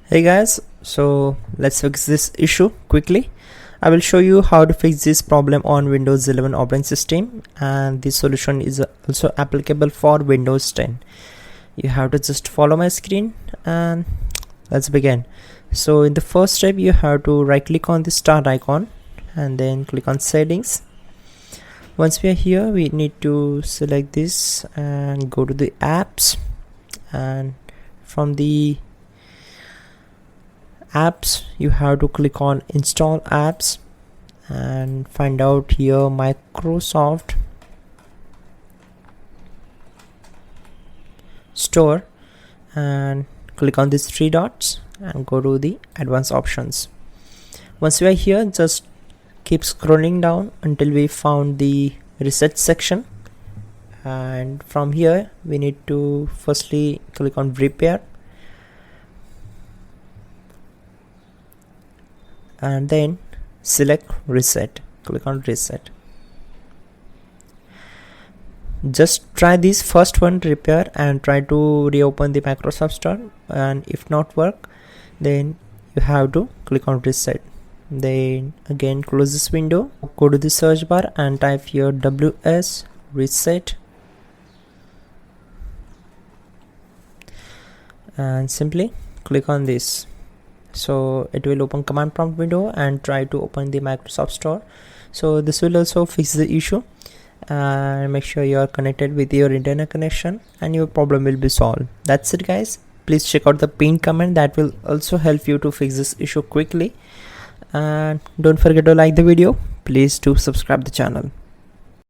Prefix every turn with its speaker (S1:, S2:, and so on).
S1: Hey guys, so let's fix this issue quickly. I will show you how to fix this problem on Windows 11 operating system, and this solution is also applicable for Windows 10. You have to just follow my screen and let's begin. So in the first step, you have to right click on the start icon and then click on settings. Once we are here, we need to select this and go to the apps, and from the apps you have to click on install apps and find out here Microsoft Store and click on these three dots and go to the advanced options. Once we are here, just keep scrolling down until we found the reset section, and from here we need to firstly click on repair and then select reset. Click on reset. Just try this first one, repair, and try to reopen the Microsoft Store, and if not work, then you have to click on reset. Then again close this window, go to the search bar and type here WS reset and simply click on this. So it will open command prompt window and try to open the Microsoft Store. So this will also fix the issue, and make sure you are connected with your internet connection and your problem will be solved. That's it guys. Please check out the pinned comment, that will also help you to fix this issue quickly, and don't forget to like the video. Please do subscribe the channel.